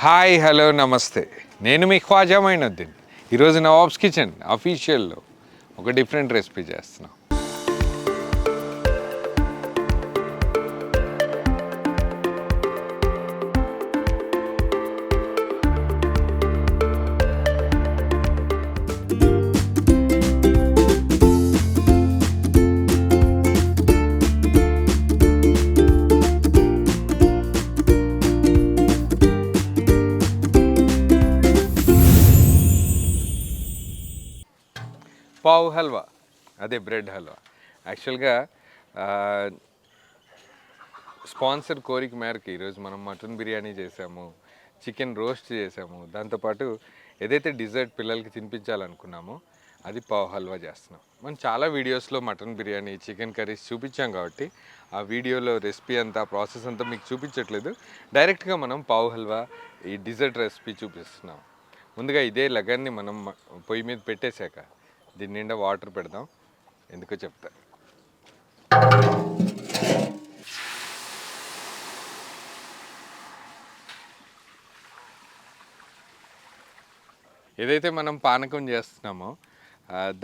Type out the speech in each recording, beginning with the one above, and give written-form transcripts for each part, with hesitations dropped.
Hi hello నమస్తే, నేను మీ ఖ్వాజా మైనుద్దీన్. ఈరోజు నవాబ్స్ కిచెన్ అఫీషియల్లో ఒక డిఫరెంట్ రెసిపీ చేస్తున్నాం. పావు హల్వా, అదే బ్రెడ్ హల్వా. యాక్చువల్గా స్పాన్సర్ కోరిక మేరకు ఈరోజు మనం మటన్ బిర్యానీ చేసాము, చికెన్ రోస్ట్ చేసాము, దాంతోపాటు ఏదైతే డిజర్ట్ పిల్లలకి తినిపించాలనుకున్నామో అది పావు హల్వా చేస్తున్నాం. మనం చాలా వీడియోస్లో మటన్ బిర్యానీ, చికెన్ కర్రీస్ చూపించాం కాబట్టి ఆ వీడియోలో రెసిపీ అంతా, ప్రాసెస్ అంతా మీకు చూపించట్లేదు. డైరెక్ట్గా మనం పావు హల్వా ఈ డిజర్ట్ రెసిపీ చూపిస్తున్నాం. ముందుగా ఇదే లగన్ని మనం పొయ్యి మీద పెట్టేశాక దీని నిండా వాటర్ పెడదాం. ఎందుకో చెప్తా. ఏదైతే మనం పానకం చేస్తున్నామో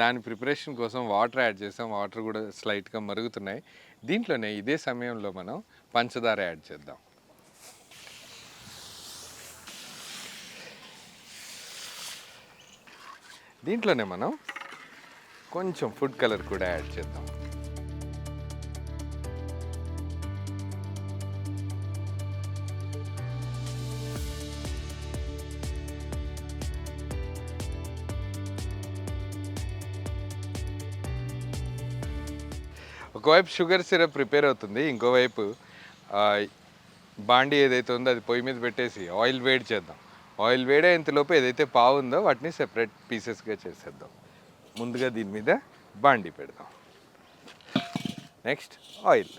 దాని ప్రిపరేషన్ కోసం వాటర్ యాడ్ చేసాం. వాటర్ కూడా స్లైట్గా మరుగుతున్నాయి. దీంట్లోనే ఇదే సమయంలో మనం పంచదార యాడ్ చేద్దాం. దీంట్లోనే మనం కొంచెం ఫుడ్ కలర్ కూడా యాడ్ చేద్దాం. ఒకవైపు షుగర్ సిరప్ ప్రిపేర్ అవుతుంది, ఇంకోవైపు బాండీ ఏదైతే ఉందో అది పొయ్యి మీద పెట్టేసి ఆయిల్ వేడి చేద్దాం. ఆయిల్ వేడేంతలోపు ఏదైతే పావు ఉందో వాటిని సెపరేట్ పీసెస్గా చేసేద్దాం. ముందుగా దీని మీద బాండీ పెడదాం. Next oil.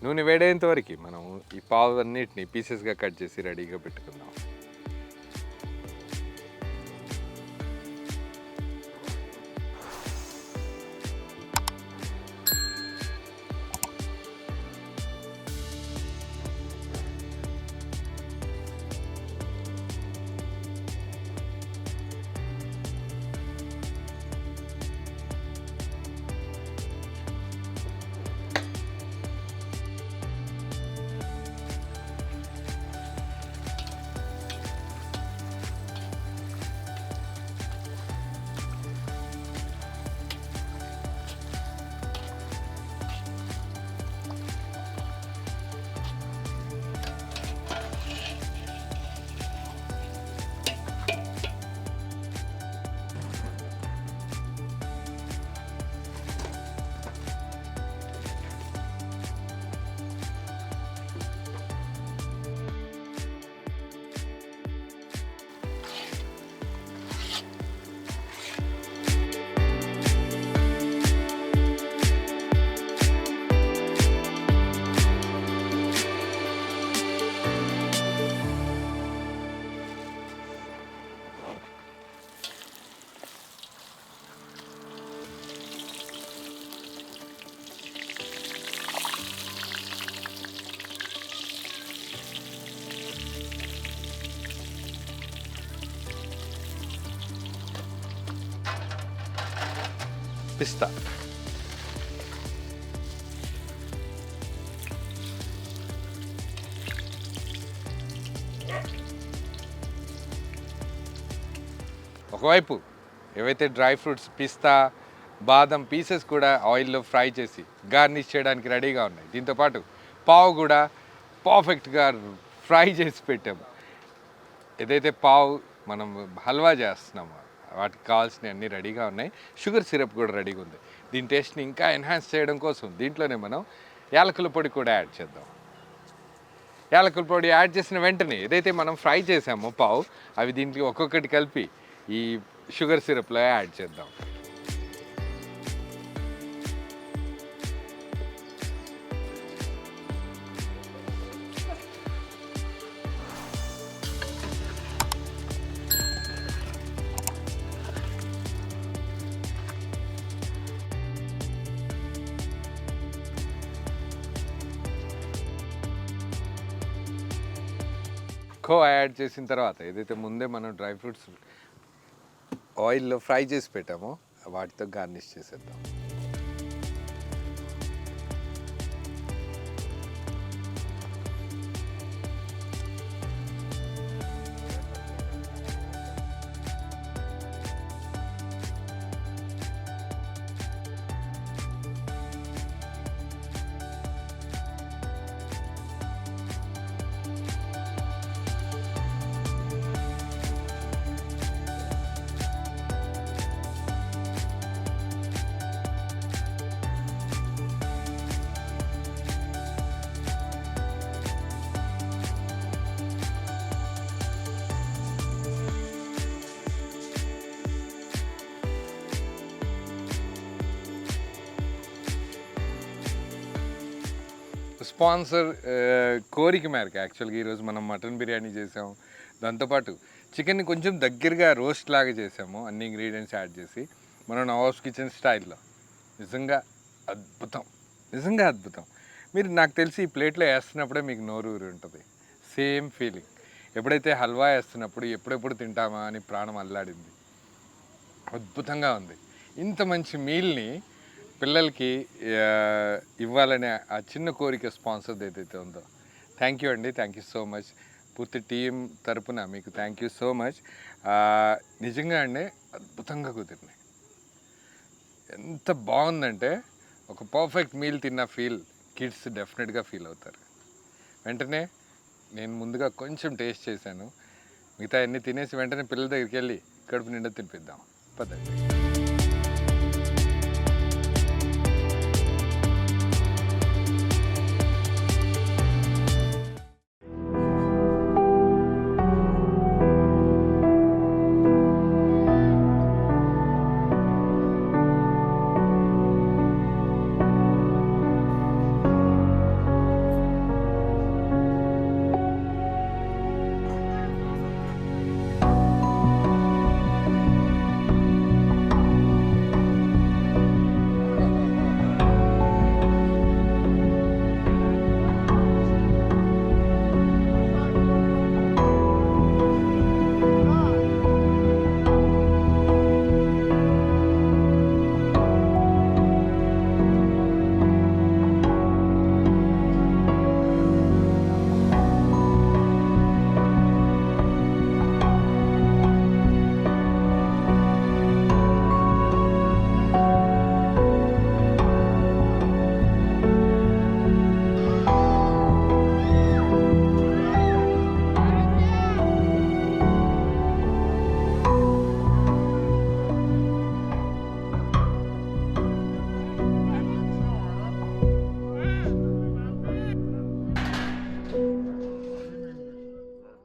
నూనె వేడేంత వరకు మనం ఈ పావు అన్నిటిని పీసెస్గా కట్ చేసి రెడీగా పెట్టుకుందాం. పిస్తా, ఒకవైపు ఏవైతే డ్రై ఫ్రూట్స్, పిస్తా, బాదం పీసెస్ కూడా ఆయిల్లో ఫ్రై చేసి గార్నిష్ చేయడానికి రెడీగా ఉన్నాయి. దీంతోపాటు పావు కూడా పర్ఫెక్ట్గా ఫ్రై చేసి పెట్టాము. ఏదైతే పావు మనం హల్వా చేస్తున్నామో వాటికి కావాల్సినవి అన్నీ రెడీగా ఉన్నాయి. షుగర్ సిరప్ కూడా రెడీగా ఉంది. దీని టేస్ట్ని ఇంకా ఎన్హాన్స్ చేయడం కోసం దీంట్లోనే మనం యాలకుల పొడి కూడా యాడ్ చేద్దాం. యాలకుల పొడి యాడ్ చేసిన వెంటనే ఏదైతే మనం ఫ్రై చేసామో పావు, అవి దీంట్లో ఒక్కొక్కటి కలిపి ఈ షుగర్ సిరప్లో యాడ్ చేద్దాం. ఎక్కువ యాడ్ చేసిన తర్వాత ఏదైతే ముందే మనం డ్రై ఫ్రూట్స్ ఆయిల్లో ఫ్రై చేసి పెట్టామో వాటితో గార్నిష్ చేసేద్దాం. స్పాన్సర్ కోరిక మేరకు యాక్చువల్గా ఈరోజు మనం మటన్ బిర్యానీ చేసాం. దాంతోపాటు చికెన్ని కొంచెం దగ్గరగా రోస్ట్ లాగా చేసాము, అన్ని ఇంగ్రీడియంట్స్ యాడ్ చేసి మనం నవాబ్స్ కిచెన్ స్టైల్లో. నిజంగా అద్భుతం, నిజంగా అద్భుతం. మీరు నాకు తెలిసి ఈ ప్లేట్లో వేస్తున్నప్పుడే మీకు నోరు ఊరి ఉంటుంది. Same feeling. ఎప్పుడైతే హల్వా వేస్తున్నప్పుడు ఎప్పుడెప్పుడు తింటామా అని ప్రాణం అల్లాడింది. అద్భుతంగా ఉంది. ఇంత మంచి మీల్ని పిల్లలకి ఇవ్వాలనే ఆ చిన్న కోరిక స్పాన్సర్ ఏదైతే ఉందో, థ్యాంక్ యూ అండి, థ్యాంక్ యూ సో మచ్. పూర్తి టీం తరపున మీకు థ్యాంక్ యూ సో మచ్. నిజంగా అండి అద్భుతంగా కుదిరినాయి. ఎంత బాగుందంటే ఒక పర్ఫెక్ట్ మీల్ తిన్న ఫీల్ కిడ్స్ డెఫినెట్గా ఫీల్ అవుతారు. వెంటనే నేను ముందుగా కొంచెం టేస్ట్ చేశాను. మిగతా అన్నీ తినేసి వెంటనే పిల్లల దగ్గరికి వెళ్ళి కడుపు నిండా తినిపిద్దాం పద్ధతి.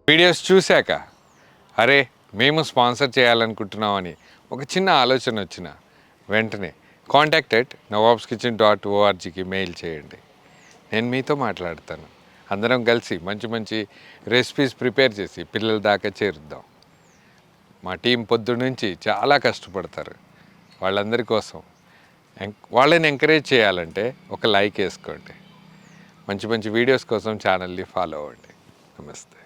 వీడియోస్ చూశాక అరే మేము స్పాన్సర్ చేయాలనుకుంటున్నామని ఒక చిన్న ఆలోచన వచ్చిన వెంటనే contact@nawabskitchen.orgకి మెయిల్ చేయండి. నేను మీతో మాట్లాడతాను. అందరం కలిసి మంచి మంచి రెసిపీస్ ప్రిపేర్ చేసి పిల్లల దాకా చేరుద్దాం. మా టీం పొద్దు నుంచి చాలా కష్టపడతారు. వాళ్ళందరి కోసం వాళ్ళని ఎంకరేజ్ చేయాలంటే ఒక లైక్ వేసుకోండి. మంచి మంచి వీడియోస్ కోసం ఛానల్ని ఫాలో అవ్వండి. నమస్తే.